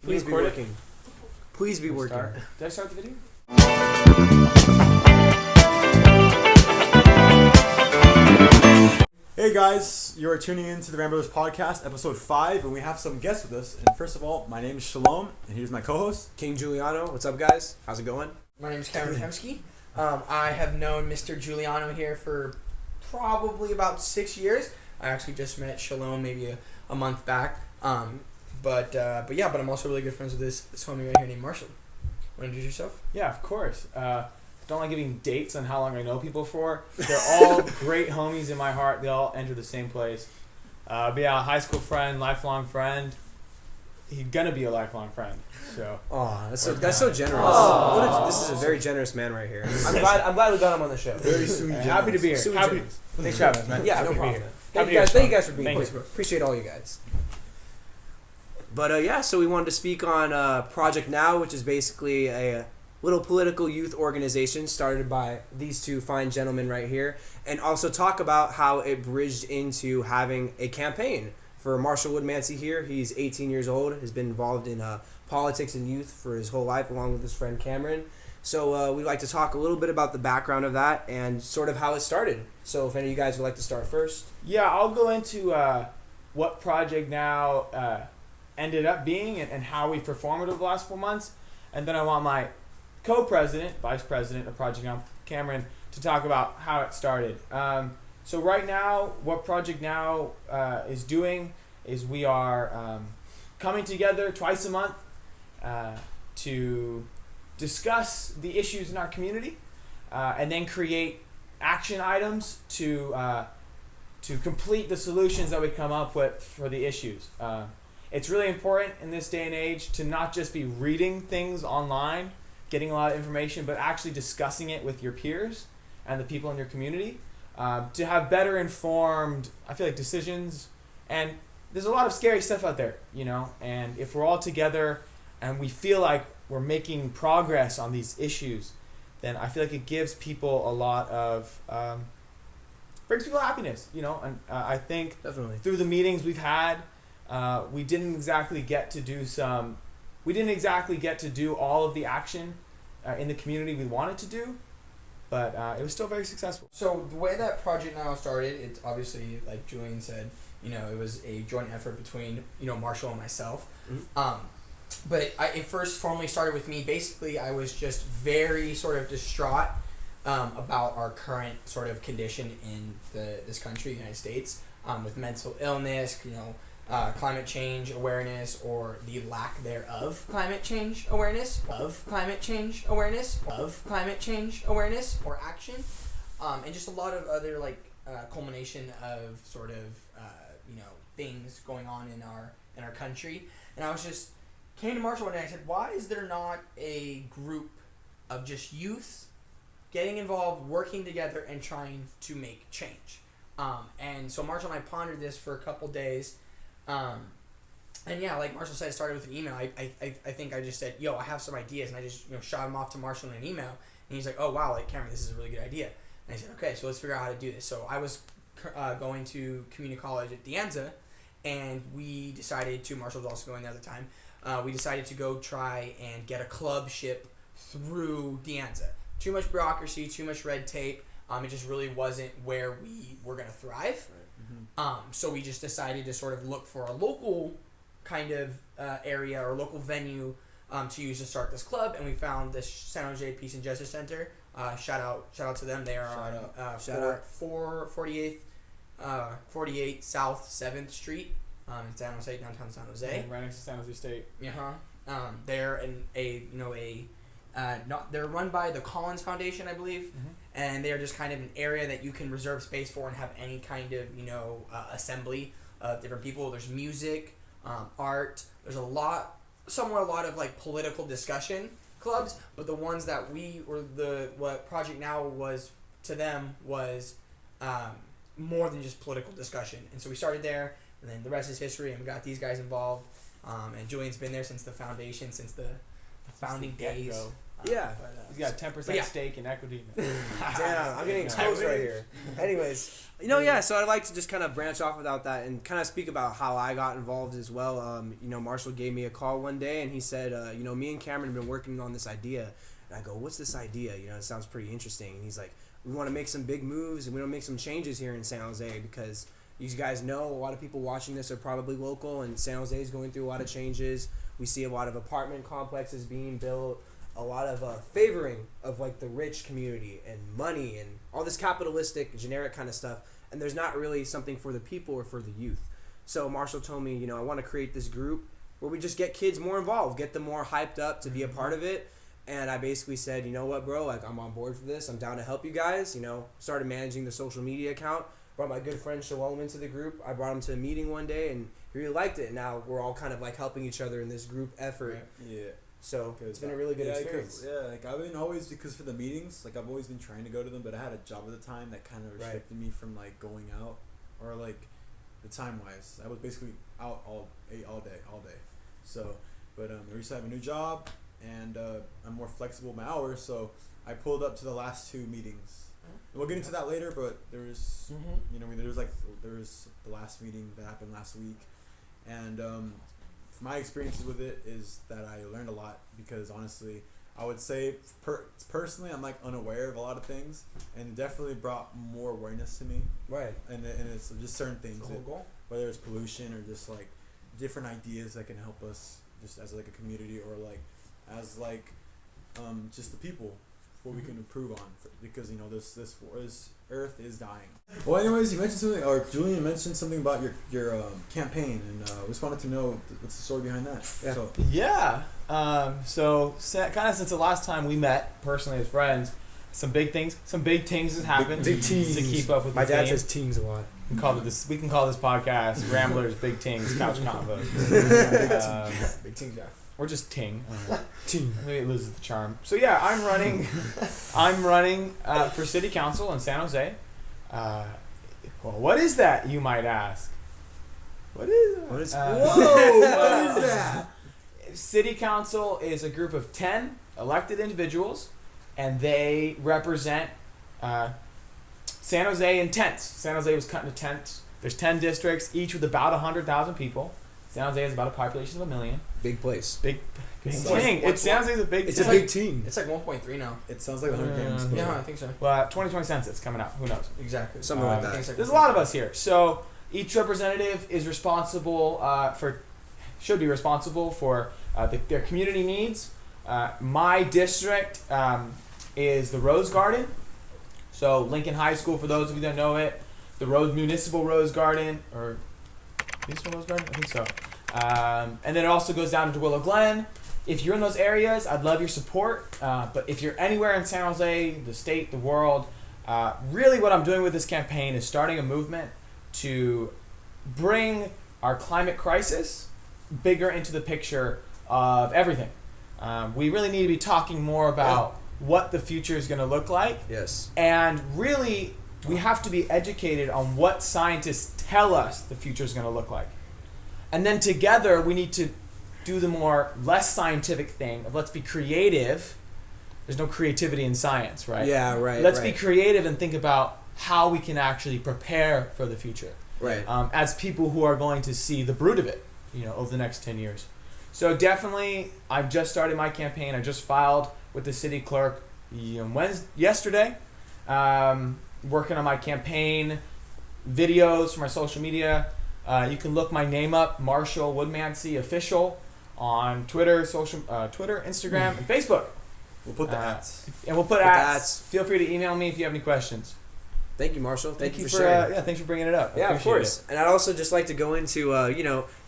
Please be working. Please be working. Did I start the video? Hey guys, you are tuning in to the Ramblers Podcast, episode 5, and we have some guests with us. And first of all, my name is Shalom, and here's my co-host, King.Julianno. What's up, guys? How's it going? My name is Cameron Kemske. I have known Mr. Giuliano here for probably about 6 years. I actually just met Shalom maybe a month back. But I'm also really good friends with this homie right here named Marshall. Want to introduce yourself? Yeah, of course. Don't like giving dates on how long I know people for. They're all great homies in my heart. They all enter the same place. But yeah, high school friend, lifelong friend. He's gonna be a lifelong friend. So. Oh, that's so generous. Oh. This is a very generous man right here. I'm glad we got him on the show. very soon. Happy to be here. Thanks for having us, man. Yeah, no problem. Thank you guys for being here. Appreciate all you guys. But so we wanted to speak on Project Now, which is basically a little political youth organization started by these two fine gentlemen right here, and also talk about how it bridged into having a campaign for Marshall Woodmansee here. He's 18 years old, has been involved in politics and youth for his whole life, along with his friend Cameron. So we'd like to talk a little bit about the background of that and sort of how it started. So if any of you guys would like to start first. Yeah, I'll go into what Project Now ended up being and how we performed over the last 4 months. And then I want my co-president, vice president of Project Now, Cameron, to talk about how it started. So right now, what Project Now is doing is we are coming together twice a month to discuss the issues in our community and then create action items to complete the solutions that we come up with for the issues. It's really important in this day and age to not just be reading things online, getting a lot of information, but actually discussing it with your peers and the people in your community to have better informed, I feel like, decisions. And there's a lot of scary stuff out there, you know, and if we're all together and we feel like we're making progress on these issues, then I feel like it gives people a lot of, brings people happiness, you know, and I think Definitely. Through the meetings we've had, we didn't exactly get to do all of the action in the community we wanted to do, but it was still very successful. So the way that Project Now started, it's obviously, like Julian said, you know, it was a joint effort between, you know, Marshall and myself. Mm-hmm. But it first formally started with me. Basically, I was just very sort of distraught about our current sort of condition in this country, the United States, with mental illness, you know, climate change awareness, or the lack thereof climate change awareness, or action, and just a lot of other culmination of sort of you know, things going on in our country. And I was just came to Marshall one day and I said, why is there not a group of just youth getting involved, working together, and trying to make change? And so Marshall and I pondered this for a couple days. And yeah, like Marshall said, it started with an email. I think I just said, yo, I have some ideas, and I just, you know, shot them off to Marshall in an email, and he's like, oh wow, like, Cameron, this is a really good idea. And I said, okay, so let's figure out how to do this. So I was going to community college at De Anza, and we decided to, Marshall was also going there at the time, we decided to go try and get a clubship through De Anza. Too much bureaucracy, too much red tape. It just really wasn't where we were going to thrive. So we just decided to sort of look for a local kind of area or local venue to use to start this club, and we found this San Josè Peace and Justice Center. Shout out to them. They are on 48 South 7th Street in San Jose, downtown San Jose. Right next to San Jose State. They're they're run by the Collins Foundation, I believe. Mm-hmm. And they are just kind of an area that you can reserve space for and have any kind of, you know, assembly of different people. There's music, art. There's a lot of like political discussion clubs, but the ones that what Project Now was to them was more than just political discussion. And so we started there, and then the rest is history, and we got these guys involved. And Julian's been there since the foundation, since the founding days. Yeah. He's got 10% yeah. stake in equity. Damn, I'm getting exposed right here. Anyways, so I'd like to just kind of branch off without that and kind of speak about how I got involved as well. Marshall gave me a call one day and he said, me and Cameron have been working on this idea. And I go, what's this idea? It sounds pretty interesting. And he's like, we want to make some big moves and we want to make some changes here in San Jose because you guys know a lot of people watching this are probably local and San Jose is going through a lot of changes. We see a lot of apartment complexes being built. A lot of favoring of like the rich community and money and all this capitalistic generic kind of stuff, and there's not really something for the people or for the youth. So Marshall told me, I want to create this group where we just get kids more involved, get them more hyped up to be a part of it. And I basically said, you know what, bro, like I'm on board for this. I'm down to help you guys. Started managing the social media account. Brought my good friend Shalom into the group. I brought him to a meeting one day and he really liked it. And now we're all kind of like helping each other in this group effort. Yeah. So it's been a really good experience. Like I've been always, because for the meetings, like I've always been trying to go to them, but I had a job at the time that kind of restricted me from like going out or like the time wise. I was basically out all day. So, but I recently have a new job and I'm more flexible with my hours. So I pulled up to the last 2 meetings. We'll get into that later, but there was, there was the last meeting that happened last week, and my experiences with it is that I learned a lot because honestly, I would say personally, I'm like unaware of a lot of things, and it definitely brought more awareness to me. Right. And it's just certain things, whether it's pollution or just like different ideas that can help us just as like a community or like as like just the people, what we can improve on because this earth is dying. Well, anyways, you mentioned something, or Julian mentioned something about your campaign, and we just wanted to know what's the story behind that. Yeah. So kind of since the last time we met personally as friends, some big things has happened. Big teams to keep up with. My dad theme. says teams a lot. We can call this podcast Ramblers, Big Tings, Couch Convo. Big teams, yeah. Or just Ting. Ting. Maybe it loses the charm. So yeah, I'm running for city council in San Jose. Well, what is that, you might ask? What is that? What is what is that? City council is a group of 10 elected individuals, and they represent San Jose in tenths. San Jose was cut into tenths. There's 10 districts, each with about 100,000 people. San Jose has about a population of 1 million. Big place. Big thing. San Jose is a big. It's a big team. It's like 1.3 now. It sounds like 100 games. Yeah, I think so. Well, 2020 census coming out. Who knows? Exactly. Something like that. There's a lot of us here, so each representative is responsible should be responsible for their community needs. My district is the Rose Garden. So Lincoln High School, for those of you that know it, the Municipal Rose Garden, or Municipal Rose Garden? I think so. And then it also goes down to Willow Glen. If you're in those areas, I'd love your support. But if you're anywhere in San Jose, the state, the world, really what I'm doing with this campaign is starting a movement to bring our climate crisis bigger into the picture of everything. We really need to be talking more about what the future is going to look like. Yes. And really, we have to be educated on what scientists tell us the future is going to look like. And then together, we need to do the less scientific thing of let's be creative. There's no creativity in science, right? Yeah, right. Let's be creative and think about how we can actually prepare for the future. Right. As people who are going to see the brunt of it, over the next 10 years. So definitely, I've just started my campaign. I just filed with the city clerk yesterday. Working on my campaign videos for my social media. You can look my name up, Marshall Woodmansee Official, on Twitter, Instagram, and Facebook. We'll put the ads. And we'll put ads. Feel free to email me if you have any questions. Thank you, Marshall. Thank you for sharing. Thanks for bringing it up. Yeah, of course. And I'd also just like to go into,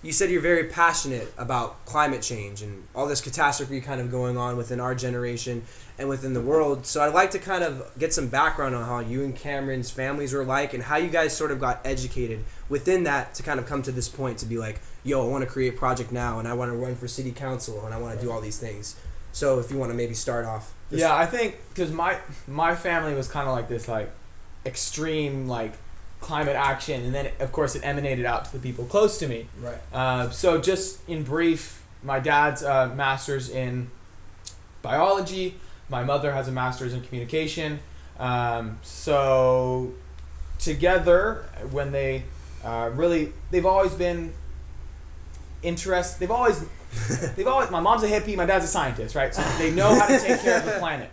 you said you're very passionate about climate change and all this catastrophe kind of going on within our generation and within the world. So I'd like to kind of get some background on how you and Cameron's families were like and how you guys sort of got educated within that to kind of come to this point to be like, I want to create Project Now and I want to run for city council and I want to do all these things. So if you want to maybe start off. Yeah, I think because my family was kind of like this, like, extreme climate action, and then of course it emanated out to the people close to me. Right. So just in brief, my dad's master's in biology. My mother has a master's in communication. So together, when they've always been interested. They've always. My mom's a hippie. My dad's a scientist, right? So they know how to take care of the planet.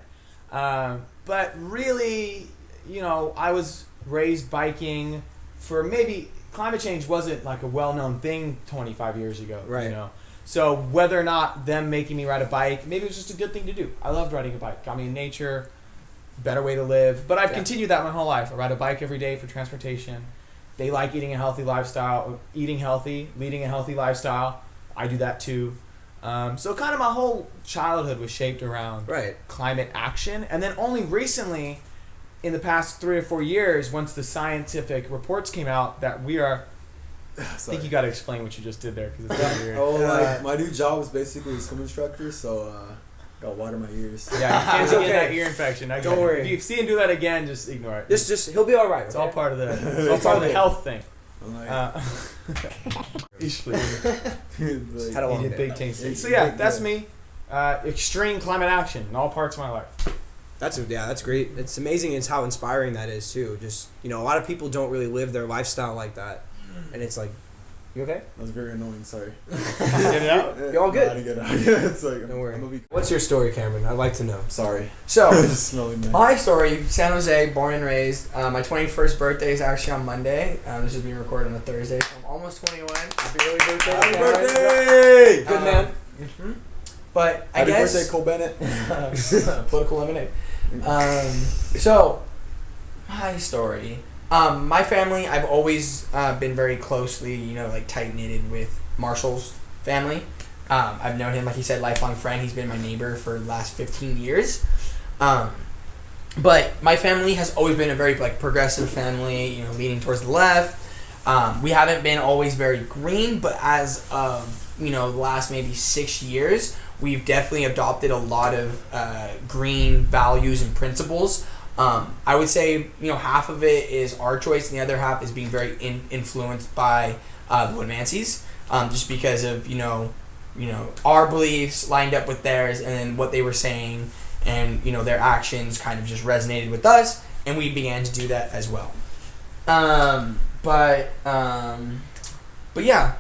But really, I was raised biking for maybe climate change wasn't like a well-known thing 25 years ago. Right. So whether or not them making me ride a bike, maybe it was just a good thing to do. I loved riding a bike. Got me in nature, better way to live. But I've continued that my whole life. I ride a bike every day for transportation. They like eating a healthy lifestyle, eating healthy, leading a healthy lifestyle. I do that too. So kind of my whole childhood was shaped around climate action. And then only recently, in the past 3 or 4 years, once the scientific reports came out that we are... I think you got to explain what you just did there because it's weird. My new job was basically a swim instructor, so got water in my ears. Yeah, you can't get that ear infection. Don't worry. If you see him do that again, just ignore it. Just he'll be all right. It's all part of the health thing. I'm like, had a long did day. big things. So yeah, that's me. Extreme climate action in all parts of my life. That's great. It's amazing. It's how inspiring that is too. Just a lot of people don't really live their lifestyle like that, and it's like, you okay? That was very annoying. Sorry. Get it out. You all good? I get it out. It's like, don't worry. What's your story, Cameron? I'd like to know. Sorry. So, smelling nice. my story: San Jose, born and raised. My 21st birthday is actually on Monday. This is being recorded on a Thursday, so I'm almost 21. Happy early birthday! Happy Cameron. birthday! Good man. Mm-hmm. But Happy I guess birthday, Cole Bennett. political lemonade. So, my story. My family, I've always been very closely, tight knitted with Marshall's family. I've known him, like he said, lifelong friend. He's been my neighbor for the last 15 years. But my family has always been a very progressive family, leaning towards the left. We haven't been always very green, but as of the last maybe 6 years, we've definitely adopted a lot of green values and principles. I would say, half of it is our choice, and the other half is being very influenced by the Woodmansees, just because of our beliefs lined up with theirs, and then what they were saying, and their actions kind of just resonated with us, and we began to do that as well. But yeah,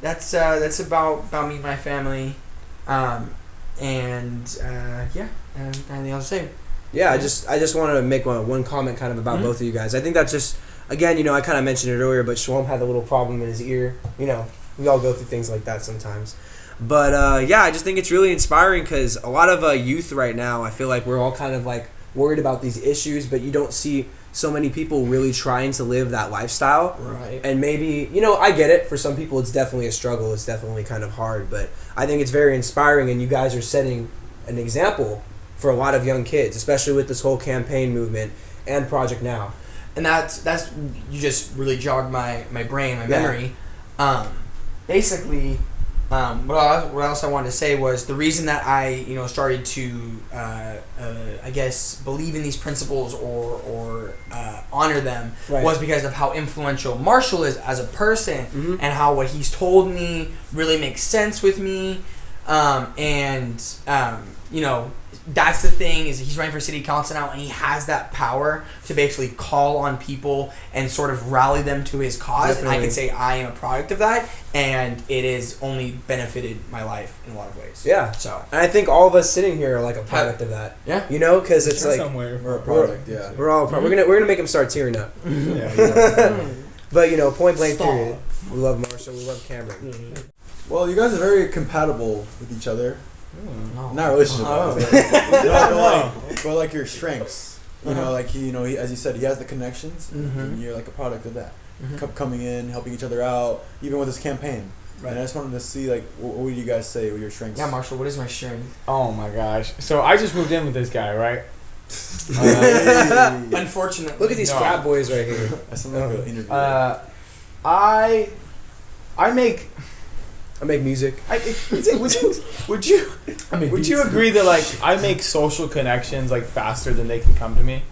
that's about me and my family, and anything else to say. Yeah, I just wanted to make one comment kind of about both of you guys. I think that's just, again, I kind of mentioned it earlier, but Shalom had a little problem in his ear. We all go through things like that sometimes. But I just think it's really inspiring because a lot of youth right now, I feel like we're all kind of worried about these issues, but you don't see so many people really trying to live that lifestyle. Right. And maybe, I get it. For some people, it's definitely a struggle. It's definitely kind of hard. But I think it's very inspiring, and you guys are setting an example for a lot of young kids, especially with this whole campaign movement and Project Now. And that's you just really jogged my brain, my memory. Basically, what else I wanted to say was the reason that I started to I guess believe in these principles or honor them was because of how influential Marshall is as a person, and how what he's told me really makes sense with me, that's the thing, is he's running for city council now, and he has that power to basically call on people and sort of rally them to his cause. Definitely. And I can say I am a product of that, and it has only benefited my life in a lot of ways. Yeah. So, and I think all of us sitting here are a product of that. Yeah. Because it's somewhere we're a product. We're all a product. We're gonna make him start tearing up. But point blank period. We love Marshall. We love Cameron. Well, you guys are very compatible with each other. No. Not relationship, but your strengths. He, as you said, he has the connections, and you're a product of that. Coming in, helping each other out, even with his campaign. Right. And I just wanted to see, what would you guys say were your strengths? Yeah, Marshall, what is my strength? Oh my gosh! So I just moved in with this guy, right? Unfortunately, look at these frat boys right here. That sounds like an interview. I make music. Would you agree that I make social connections faster than they can come to me?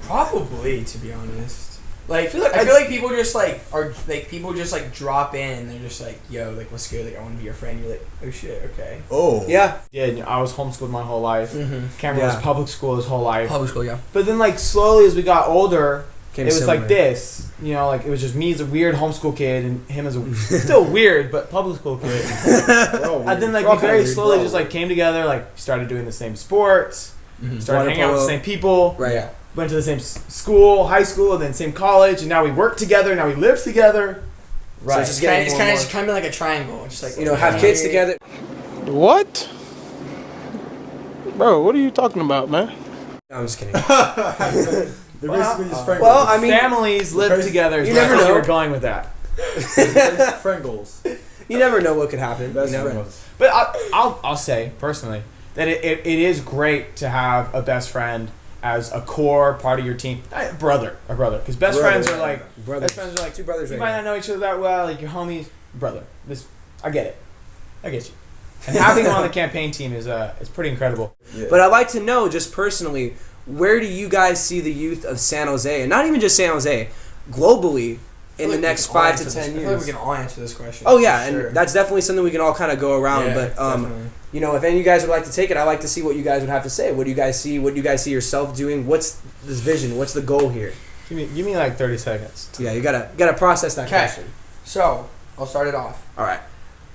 Probably, to be honest. Like I feel like people just like are like people just like drop in. They're just like, yo, like what's good? Like I want to be your friend. You're like, oh shit, okay. Oh. Yeah. Yeah, I was homeschooled my whole life. Mm-hmm. Cameron was public school his whole life. Public school, yeah. But then like slowly as we got older, it was similar. like this. You know, like it was just me as a weird homeschool kid and him as a still weird but public school kid. And then like we very slowly just like came together. Like started doing the same sports. Mm-hmm. Started hanging out with the same people. Right. Yeah. Went to the same school, high school, and then same college, and now we work together. Now we live together. Right. So it's kind of like a triangle. It's just like have kids together. What? Bro, what are you talking about, man? No, I'm just kidding. They're basically just friend well, goals. I mean, families live together. You never know. You're going with that. Friend goals. You never know what could happen. Best you know? friends. But I'll say personally that it is great to have a best friend as a core part of your team. A brother, because best friends are like brothers. best friends are like two brothers. you right might now. not know each other that well, like your homies, brother. I get it. I get you. And having him on the campaign team is pretty incredible. Yeah. But I'd like to know, just personally, where do you guys see the youth of San Jose, and not even just San Jose, globally, in the next 5 to 10 I feel like years? we can all answer this question. Oh yeah, for sure. and that's definitely something we can all kind of go around. Yeah, but definitely. you know, if any of you guys would like to take it, I'd like to see what you guys would have to say. What do you guys see? What do you guys see yourself doing? What's this vision? What's the goal here? Give me like 30 seconds. Yeah, you gotta process that 'Kay. question. So I'll start it off. All right.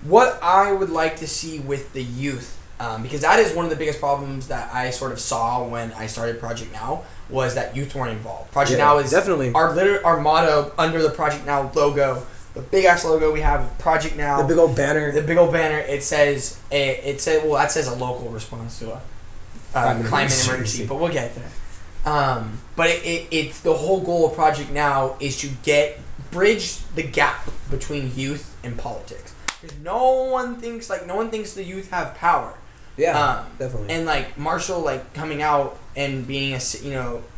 What I would like to see with the youth, because that is one of the biggest problems that I sort of saw when I started Project Now, was that youth weren't involved. Project Now is definitely our motto under the Project Now logo, the big ass logo we have, Project Now. the big old banner. It says that says a local response to a climate emergency, but we'll get there. But it's the whole goal of Project Now is to bridge the gap between youth and politics. Because no one thinks the youth have power. Yeah, definitely. And like Marshall, like coming out and being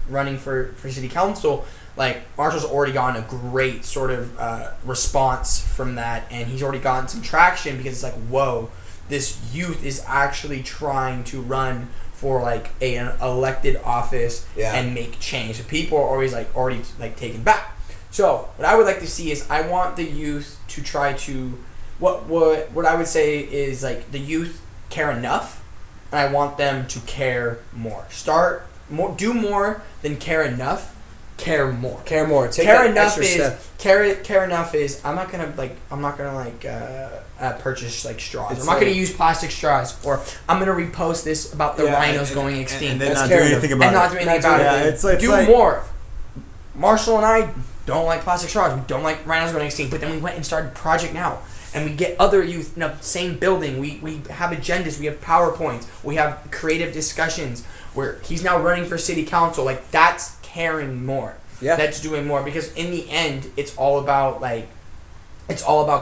running for city council, like Marshall's already gotten a great sort of response from that, and he's already gotten some traction because it's like, whoa, this youth is actually trying to run for like an elected office and make change. So people are already taken back. So what I would like to see is I want the youth to try to what I would say is like the youth care enough, and I want them to care more. Do more than care enough. Care more. Care more. Take care that enough extra is step. care enough is I'm not gonna purchase like straws. It's I'm not gonna use plastic straws, or I'm gonna repost this about the rhinos going extinct. And then That's not do care anything about it. And not do anything about Yeah, it. it's Do like more. Marshall and I don't like plastic straws. We don't like rhinos going extinct. But then we went and started Project Now. And we get other youth in the same building. We have agendas. We have PowerPoints. We have creative discussions. Where he's now running for city council. Like, that's caring more. Yeah. That's doing more. Because in the end, it's all about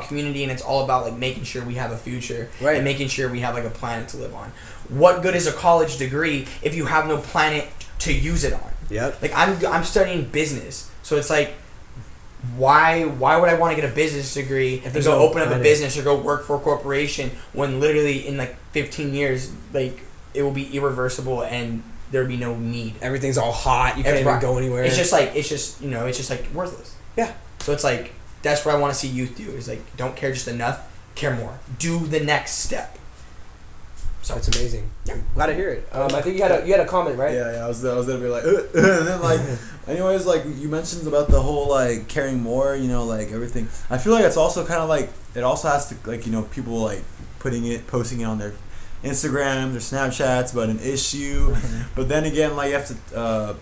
community, and it's all about like making sure we have a future. Right. And making sure we have like a planet to live on. What good is a college degree if you have no planet to use it on? Yep. Like I'm studying business, so it's like, why would I want to get a business degree and go open up a business or go work for a corporation when literally in like 15 years like it will be irreversible and there'll be no need. Everything's all hot. You can't even go anywhere. It's just like worthless. Yeah. So it's like that's what I want to see youth do is like don't care just enough, care more, do the next step. So that's amazing. Yeah. Glad to hear it. I think you had a comment, right? Yeah, I was gonna be like, and then like, anyways, like you mentioned about the whole like caring more, like everything. I feel like it's also kind of like it also has to like people like posting it on their Instagram, their Snapchats about an issue, but then again, like you have to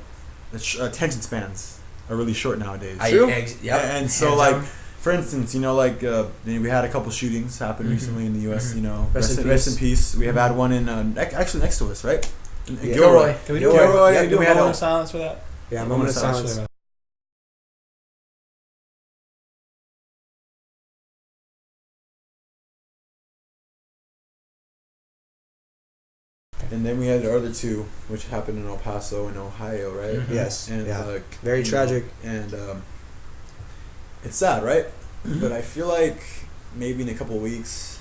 attention spans are really short nowadays. And so like. For instance, we had a couple shootings happen recently in the U.S. Rest in peace. We have had one in actually next to us, right? Yeah. Gilroy. Can we do Gilroy? do we have a moment of silence for that? Yeah, moment of silence. And then we had the other two, which happened in El Paso and Ohio, right? Mm-hmm. Yes. And very tragic. And it's sad, right? But I feel like maybe in a couple of weeks,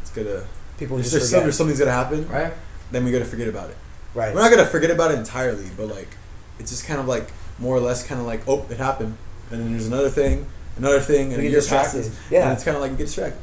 it's gonna something's gonna happen, right? Then we gotta forget about it. Right. We're not gonna forget about it entirely, but like it's just kind of like more or less kind of like, oh, it happened. and then there's another thing, and a get year distracted. passes, Yeah. and it's kind of like you get distracted.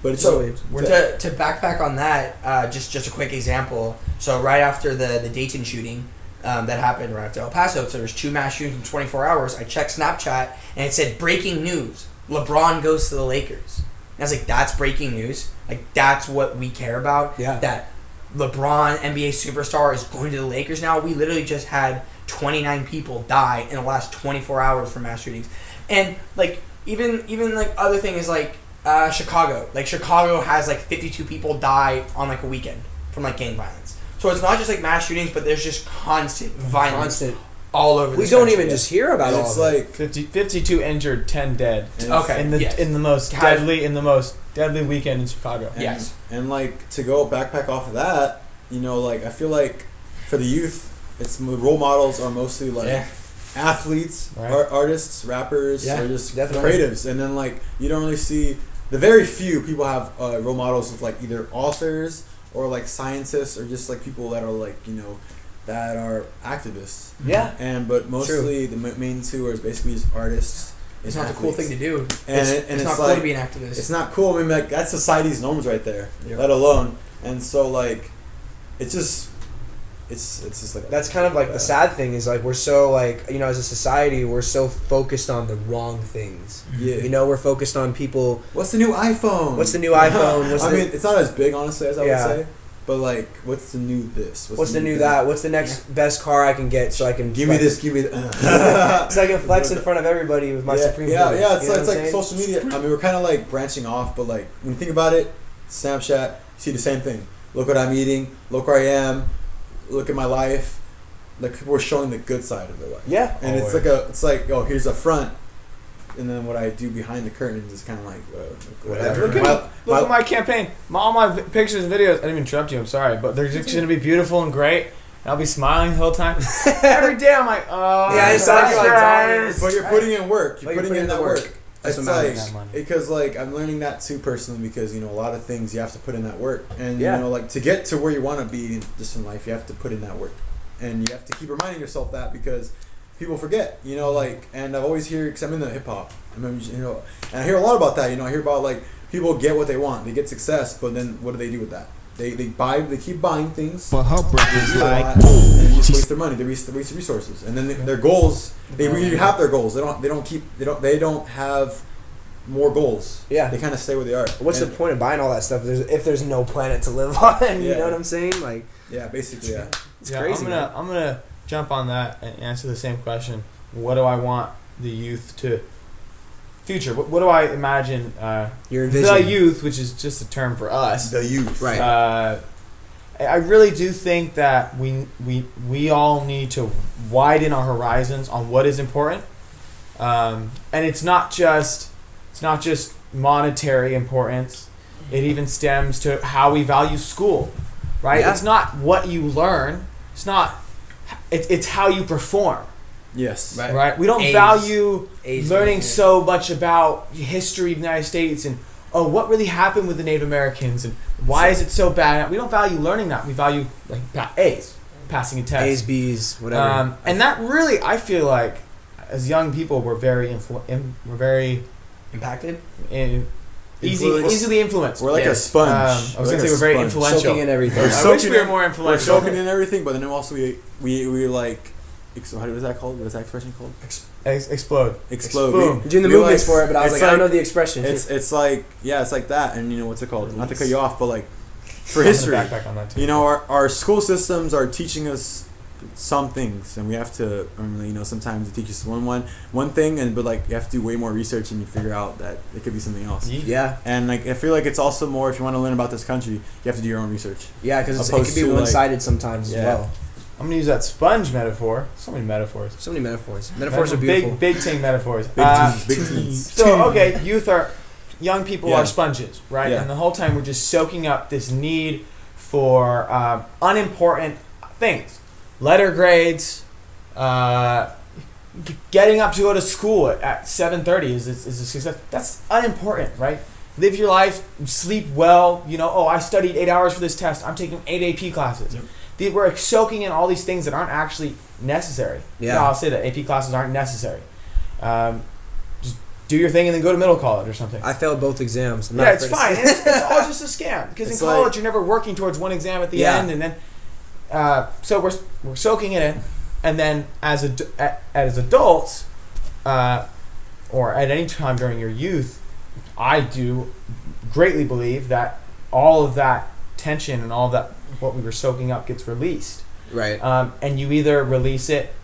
But it's Totally. To backpack on that, just a quick example. So right after the Dayton shooting that happened right after El Paso, so there's 2 mass shootings in 24 hours. I checked Snapchat and it said breaking news: LeBron goes to the Lakers. And I was like, that's breaking news. Like that's what we care about. Yeah. That LeBron, NBA superstar, is going to the Lakers now. We literally just had 29 people die in the last 24 hours from mass shootings, and like even like other thing is like. Chicago. Like, Chicago has, like, 52 people die on, like, a weekend from, like, gang violence. So it's not just, like, mass shootings, but there's just constant violence all over the We don't even just hear about it. It's like 52 injured, 10 dead. Okay. In the most deadly weekend in Chicago. And, yes. And like to go backpack off of that, you know, like I feel like for the youth, it's role models are mostly like athletes, right. Artists, rappers, or just definitely. creatives. And then like you don't really see the very few people have role models of like either authors or like scientists or just like people that are like, you know, that are activists. Yeah. But mostly the main two are basically just artists. It's not the cool thing to do. And it's not cool to be an activist. It's not cool. I mean, like that's society's norms right there, Yep. let alone. And so like, it's just like That's kind of like the sad thing is like we're so like, you know, as a society we're so focused on the wrong things. Yeah. You know, we're focused on people. What's the new iPhone? What's the new iPhone? I mean, it's not as big honestly as I would Yeah. say, but like, what's the new this? What's the new that? What's the next best car I can get so I can Give me flex- this. Give me that. so I can flex in front of everybody with my Supreme. Yeah, hoodie. yeah. It's You know like, what I'm it's like saying? social media. I mean, we're kind of like branching off, but like when you think about it, Snapchat, you see the same thing. Look what I'm eating. Look where I am. Look at my life. Like people are showing the good side of their life. Yeah. And it's like oh, here's a front, and then what I do behind the curtains is kind of like whatever. Look at my campaign. All my pictures and videos. I didn't even interrupt you. I'm sorry, but they're just going to be beautiful and great. And I'll be smiling the whole time. Every day I'm like, oh, Yeah, it's thanks, like guys. But you're putting in work. You're But putting in that work. That's It's what like matters. because like I'm learning that too personally because you know a lot of things you have to put in that work and Yeah. you know like to get to where you want to be just in life you have to put in that work and you have to keep reminding yourself that because people forget you know like and I've always hear because I'm in the hip hop I mean you know and I hear a lot about that you know I hear about like people get what they want they get success but then what do they do with that they keep buying things But her breath is like, and they just waste their money they waste resources and then their goals they really have their goals they don't have more goals. Yeah. They kind of stay where they are. What's the point of buying all that stuff if there's no planet to live on? You Yeah. know what I'm saying? Like, yeah, basically, yeah. it's Yeah, crazy. I'm gonna jump on that and answer the same question. What do I want the youth to future? What do I imagine? Your The envision. youth, which is just a term for us. The youth. Right. I really do think that we all need to widen our horizons on what is important, and it's not just monetary importance. It even stems to how we value school, right? Yeah. It's not what you learn. It's how you perform, Yes. right? We don't A's. value A's learning yeah. so much about history of the United States and what really happened with the Native Americans and why is it so bad. We don't value learning that. We value like A's, passing a test. A's, B's, whatever. And that really, I feel like, as young people, we're very Impacted? Influenced. easily influenced. We're like Yeah. a sponge. I was gonna say we're very influential. Soaking in everything. We're I wish soaking we were in- more We're influential. soaking in everything, but then also we like. What is that called? What is that expression called? Explode. Explode. Boom. You're doing the we movements like- for it, but I was it's like, I don't know the expression. It's like it's like that, and you know what's it called? Not to cut you off, but like for I'm gonna history, backpack on that too. you know, our school systems are teaching us some things, and we have to, you know, sometimes they teach us one thing, but like you have to do way more research, and you figure out that it could be something else. Yeah. And like I feel like it's also more if you want to learn about this country, you have to do your own research. Yeah, because it Opposed can be to, like- one-sided sometimes Yeah. as well. I'm gonna use that sponge metaphor. So many metaphors. So many metaphors. Metaphors are beautiful. Big team metaphors. Big teams. So okay, young people Yeah. are sponges, right? Yeah. And the whole time we're just soaking up this need for unimportant things, letter grades, getting up to go to school at 7:30 is a success. That's unimportant, right? Live your life, sleep well. You know, I studied 8 hours for this test. I'm taking 8 AP classes. Yep. We're soaking in all these things that aren't actually necessary. Yeah. No, I'll say that AP classes aren't necessary. do your thing and then go to middle college or something. I failed both exams. Yeah, it's fine. It's all just a scam because in college you're never working towards one exam at the end, and then so we're soaking it in, and then as adults, or at any time during your youth, I do greatly believe that all of that tension and all of that what we were soaking up gets released. Right. And you either release it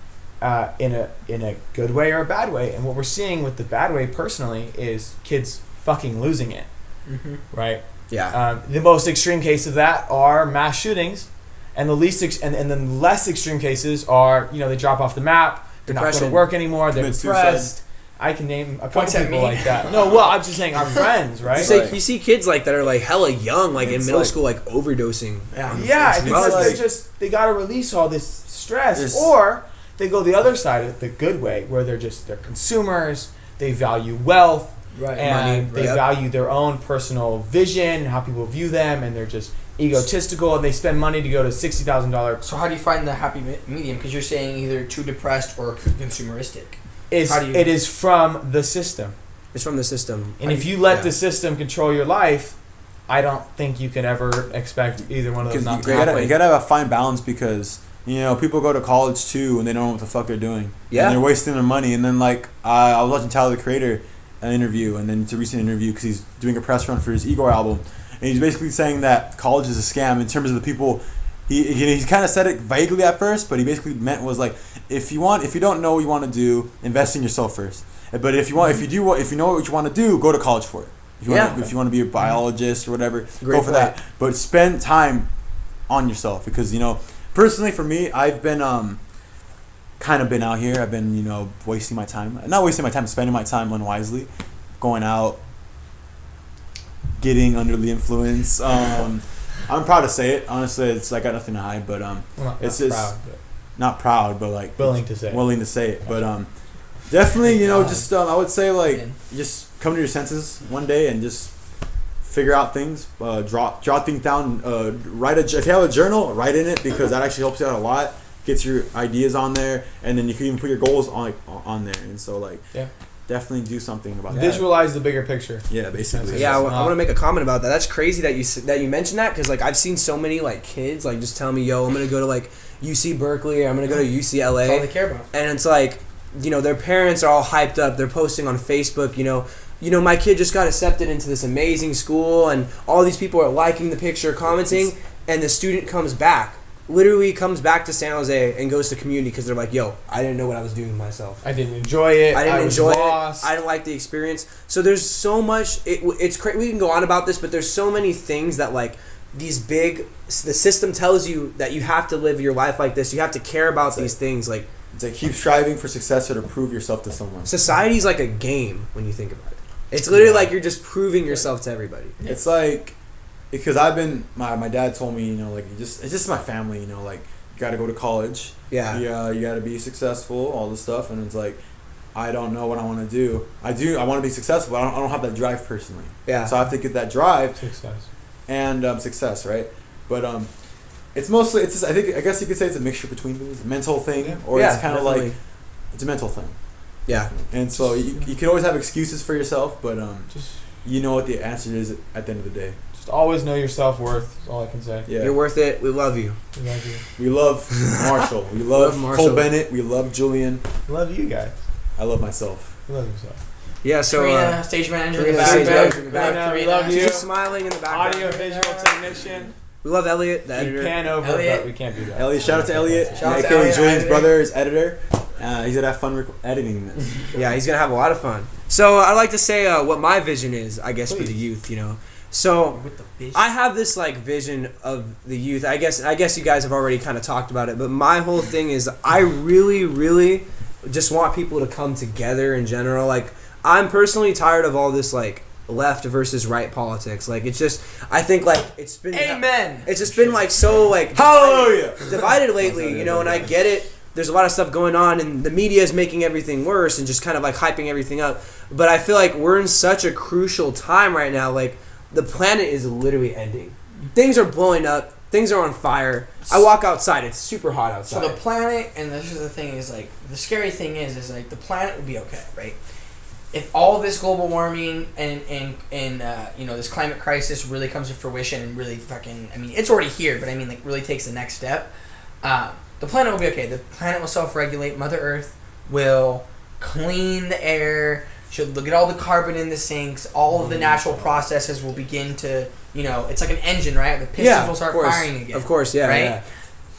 in a good way or a bad way. And what we're seeing with the bad way personally is kids fucking losing it. Mm-hmm. Right? Yeah. The most extreme case of that are mass shootings, and the and the less extreme cases are, they drop off the map, they're not going to work anymore, they're depressed. I can name a couple people like that. No, well, I'm just saying our friends, right? You see kids like that are like hella young, like in middle school, like overdosing. Yeah, because they got to release all this stress, or they go the other side, the good way, where they're consumers. They value wealth, and they value their own personal vision, how people view them, and they're just egotistical, and they spend money to go to $60,000. So how do you find the happy medium? Because you're saying either too depressed or consumeristic. It is from the system. It's from the system. And if you let the system control your life, I don't think you can ever expect either one of those not to happen. You gotta have a fine balance because, people go to college too and they don't know what the fuck they're doing. Yeah. And they're wasting their money. And then, I was watching Tyler, the Creator, an interview, and then it's a recent interview because he's doing a press run for his Igor album. And he's basically saying that college is a scam in terms of the people. He kind of said it vaguely at first, but he basically meant was like, if you don't know what you want to do, invest in yourself first. But if you know what you want to do, go to college for it. If you want to be a biologist or whatever, go for that. But spend time on yourself because personally for me, I've been kind of been out here. I've been wasting my time, not wasting my time, spending my time unwisely, going out, getting under the influence. I'm proud to say it. Honestly, I got nothing to hide, but not proud, but willing to say it. But definitely, I would say just come to your senses one day and just figure out things. Jot things down. If you have a journal, write in it because that actually helps you out a lot. Gets your ideas on there, and then you can even put your goals on there. And so definitely do something about that. Visualize the bigger picture. Yeah, basically. Yeah, I want to make a comment about that. That's crazy that you mentioned that because I've seen so many kids just tell me, yo, I'm gonna go to UC Berkeley or I'm gonna go to UCLA. That's all they care about. And it's their parents are all hyped up. They're posting on Facebook, my kid just got accepted into this amazing school, and all these people are liking the picture, commenting, and the student comes back to San Jose and goes to community because they're like, yo, I didn't know what I was doing myself. I didn't enjoy it. I didn't like the experience. So there's so much. It's crazy. We can go on about this, but there's so many things that the system tells you that you have to live your life like this. You have to care about these things. It's keep striving for success or to prove yourself to someone. Society's like a game when you think about it. It's literally you're just proving yourself to everybody. It's because I've been, my dad told me, it's just my family, you got to go to college. Yeah. Yeah, you got to be successful, all this stuff. And it's I don't know what I want to do. I want to be successful, but I don't have that drive personally. Yeah. So I have to get that drive. Success. And success, right? But it's mostly, I guess you could say it's a mixture between things. A mental thing, or it's kind of it's a mental thing. Yeah. And so you can always have excuses for yourself, but you know what the answer is at the end of the day. Always know your self-worth is all I can say. Yeah. You're worth it. We love you. We love Marshall. We love Cole Bennett. We love Julian. We love you guys. I love myself. You love yourself. Yeah, so Karina, stage manager in the back. We love you. She's smiling in the background. Audio visual technician. We love Elliot, the editor. We pan over, but we can't do that. Elliot, shout out to Elliot. Julian's brother is editor. He's gonna have fun editing this. Yeah, he's gonna have a lot of fun. So I'd like to say what my vision is, I guess, for the youth. So I have this vision of the youth. I guess you guys have already kind of talked about it, but my whole thing is I really, really just want people to come together in general. I'm personally tired of all this left versus right politics. It's just I think it's been It's just been so hallelujah divided lately, and I get it. There's a lot of stuff going on, and the media is making everything worse and just kind of hyping everything up. But I feel we're in such a crucial time right now. The planet is literally ending. Things are blowing up. Things are on fire. I walk outside. It's super hot outside. So the planet, and this is the thing, is the scary thing is the planet will be okay, right? if all this global warming and this climate crisis really comes to fruition and really fucking, I mean, it's already here, but I mean, like, really takes the next step, the planet will be okay. The planet will self-regulate. Mother Earth will clean the air. She'll look at all the carbon in the sinks. All of the natural processes will begin to, it's like an engine, right? The pistons will start firing again. Of course, yeah. Right? Yeah.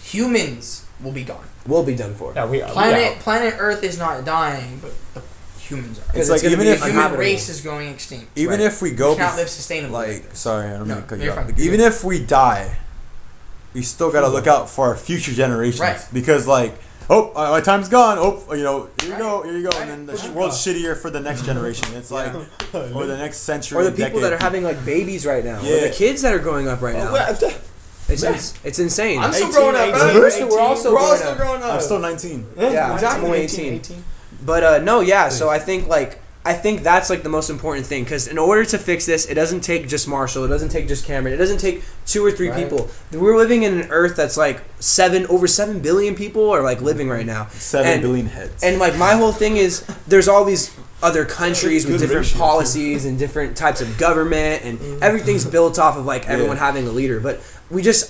Humans will be gone. We'll be done for. Yeah, we are. Planet Earth is not dying, but the humans are. It's like even if the human race is going extinct. Even if we go, we cannot live sustainably. Like, sorry, I don't mean to cut you off. Fine. Even if we die, we still gotta look out for our future generations, right? Because like, my time's gone. Here you go, Right. and then the world's shittier for the next generation. It's like, or the next century, or the people that are having like babies right now, or the kids that are growing up right now. It's insane. I'm still growing up. We're all still growing up. I'm still 19. Yeah, I'm only 18. But no, yeah. So I think that's like the most important thing, because in order to fix this, it doesn't take just Marshall, it doesn't take just Cameron, it doesn't take 2 or 3 people. We're living in an Earth that's like over 7 billion people are like living right now. 7 billion heads. And like my whole thing is, there's all these other countries with different policies and different types of government, and everything's built off of like everyone having a leader. But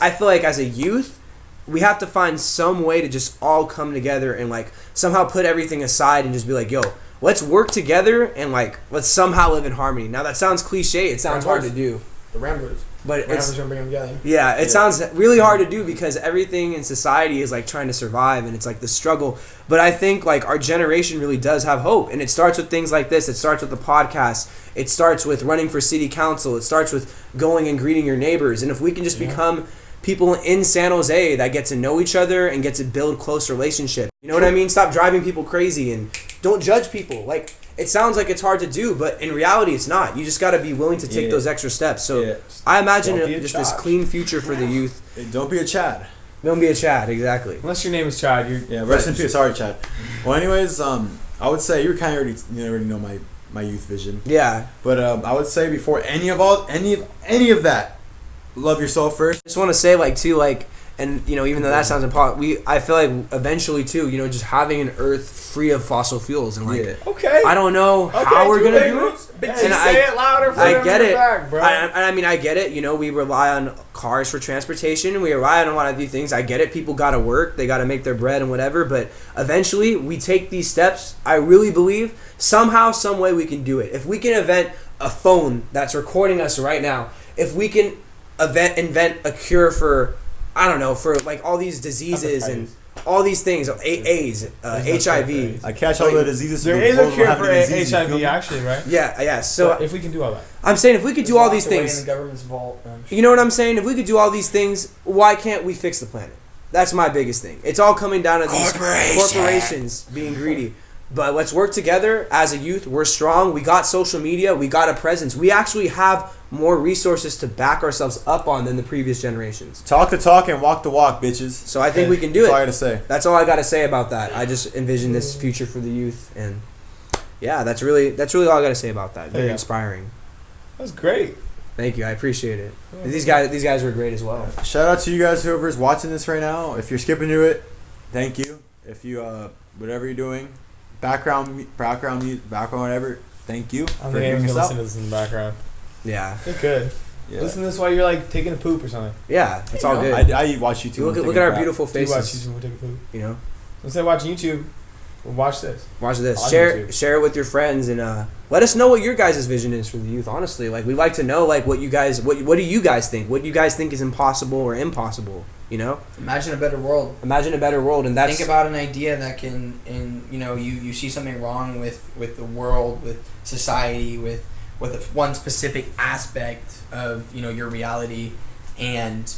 I feel like as a youth, we have to find some way to just all come together and like somehow put everything aside and just be like, yo, let's work together and like let's somehow live in harmony. Now that sounds cliche, it sounds hard to do. The Ramblers. But Ramblers are bringing them together. Yeah, it sounds really hard to do because everything in society is like trying to survive, and it's like the struggle. But I think like our generation really does have hope, and it starts with things like this. It starts with the podcast. It starts with running for city council. It starts with going and greeting your neighbors. And if we can just become people in San Jose that get to know each other and get to build close relationships. You know what I mean? Stop driving people crazy and don't judge people. Like, it sounds like it's hard to do, but in reality it's not. You just got to be willing to take those extra steps. So I imagine just this clean future for the youth. Hey, don't be a Chad. Don't be a Chad, exactly. Unless your name is Chad. Rest in peace. Sorry, Chad. Well, anyways, I would say you kind of already know my youth vision. Yeah. But I would say before any of that, love yourself first. I just want to say and even though that sounds important, I feel like eventually too, just having an Earth free of fossil fuels and okay. I don't know how we're gonna do it. And say it louder for I get it. Back, bro. I mean, I get it. We rely on cars for transportation. We rely on a lot of these things. I get it. People gotta work. They gotta make their bread and whatever. But eventually, we take these steps. I really believe somehow, some way, we can do it. If we can invent a phone that's recording us right now, if we can invent a cure for, I don't know, for like all these diseases and all these things, AIDS, HIV. I catch all the diseases. There is a cure for HIV, actually, right? Yeah. So if we can do all that, I'm saying if we could do all these things, in the government's vault. You know what I'm saying? If we could do all these things, why can't we fix the planet? That's my biggest thing. It's all coming down to these corporations being greedy. But let's work together as a youth. We're strong. We got social media. We got a presence. We actually have more resources to back ourselves up on than the previous generations. Talk the talk and walk the walk, bitches. So I think we can do That's it. all I gotta say. That's all I gotta say about that. I just envision this future for the youth, and yeah, that's really all I gotta say about that. Very inspiring. That was great. Thank you. I appreciate it. These guys were great as well. Shout out to you guys, whoever's watching this right now. If you're skipping to it, thank you. If you whatever you're doing, background whatever, thank you I'm for going hearing to us out. listen to this in the background. Yeah. You could. Yeah. Listen to this while you're like taking a poop or something. Yeah, it's all good. I watch YouTube. Look at our beautiful Do you watch faces. YouTube and take a poop? Instead of watching YouTube, watch this. Watch this. On Share YouTube. it with your friends, and let us know what your guys' vision is for the youth. Honestly, like, we'd like to know what you guys what do you guys think? What do you guys think is impossible or impossible? Imagine a better world. And that's think about an idea that can, and you see something wrong with the world, with society, with one specific aspect of your reality, and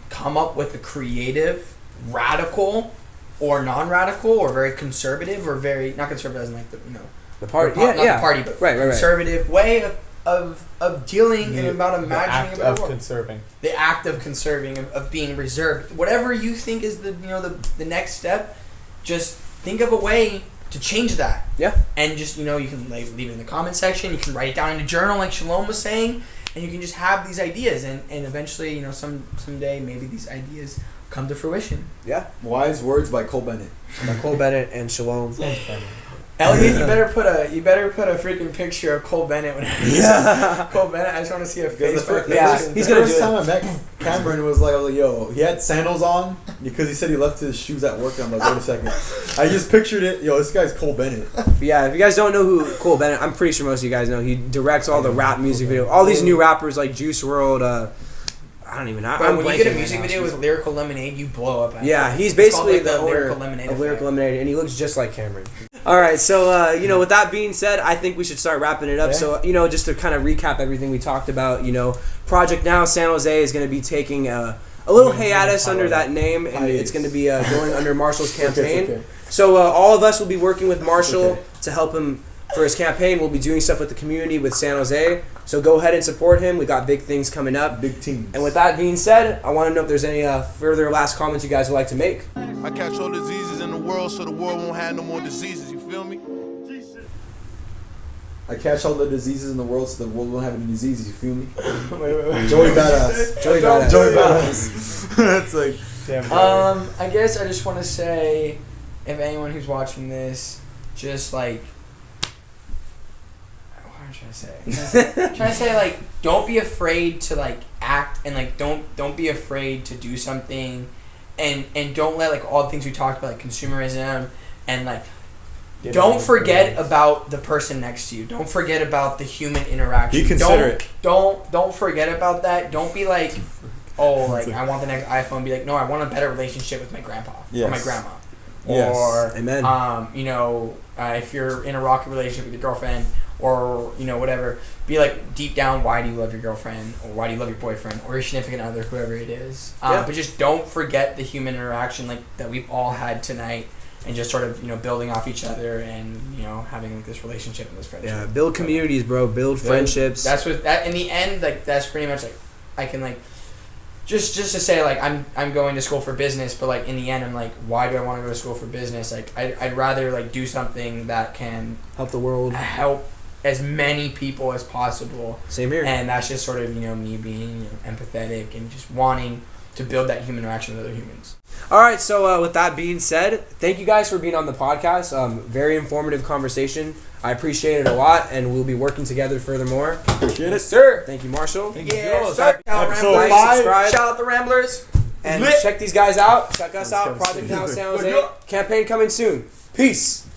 come up with a creative, radical, or non-radical, or very conservative, or very not conservative as in like the party, not the party, but right. conservative way of dealing and about imagining the act a better of world. conserving. The act of conserving, of being reserved. Whatever you think is the next step, just think of a way to change that. Yeah. And just you can leave it in the comment section. You can write it down in a journal, like Shalom was saying, and you can just have these ideas, and eventually someday maybe these ideas come to fruition. Yeah. Wise words by Cole Bennett. By Cole Bennett and Shalom. Elliot, you better put a freaking picture of Cole Bennett. Cole Bennett. I just want to see a face. He's gonna do it. First time I met Cameron, I was like, yo, he had sandals on because he said he left his shoes at work. And I'm like, wait a second. I just pictured it. Yo, this guy's Cole Bennett. Yeah, if you guys don't know who Cole Bennett, I'm pretty sure most of you guys know. He directs all the rap music videos. All these new rappers like Juice WRLD. I don't even know. But when you get a music video with Lyrical Lemonade, you blow up. Yeah, he's basically like the owner Lyrical Lemonade of Lyrical Lemonade, and he looks just like Cameron. All right, so with that being said, I think we should start wrapping it up. Yeah. So just to kind of recap everything we talked about, Project Now San Jose is going to be taking a little hiatus under that name, and it's going to be going under Marshall's campaign. Okay. So all of us will be working with Marshall to help him for his campaign. We'll be doing stuff with the community with San Jose. So go ahead and support him. We got big things coming up. Big teams. And with that being said, I want to know if there's any further last comments you guys would like to make. I catch all diseases in the world so the world won't have no more diseases, you feel me? I catch all the diseases in the world so the world won't have any diseases, you feel me? Wait. Joey Badass. Joey Badass. That's like... Damn, I guess I just want to say, if anyone who's watching this, just like, what am I trying to say? I'm trying to say like, don't be afraid to like act, and like don't be afraid to do something, and don't let like all the things we talked about, like consumerism, and like don't forget about the person next to you. Don't forget about the human interaction. Be considerate. Don't forget about that. Don't be like, oh, like I want the next iPhone. Be like, no, I want a better relationship with my grandpa or my grandma. Yes. Or Amen. If you're in a rocky relationship with your girlfriend, or whatever, be like deep down, why do you love your girlfriend, or why do you love your boyfriend, or your significant other, whoever it is. But just don't forget the human interaction like that we've all had tonight, and just sort of building off each other, and having like this relationship and this friendship. Yeah, build communities, bro. Build friendships. That's what that in the end, like that's pretty much like I can like. Just to say, like, I'm going to school for business, but, like, in the end, I'm like, why do I want to go to school for business? Like, I'd rather, like, do something that can help the world. Help as many people as possible. Same here. And that's just sort of, me being empathetic and just wanting to build that human interaction with other humans. All right, so with that being said, thank you guys for being on the podcast. Very informative conversation. I appreciate it a lot, and we'll be working together furthermore. Appreciate it. Sir. Thank you, Marshall. Yeah, sir. Episode 5. Subscribe. Shout out the Ramblers. And check these guys out. Check us out. Project Now San Jose. Campaign coming soon. Peace.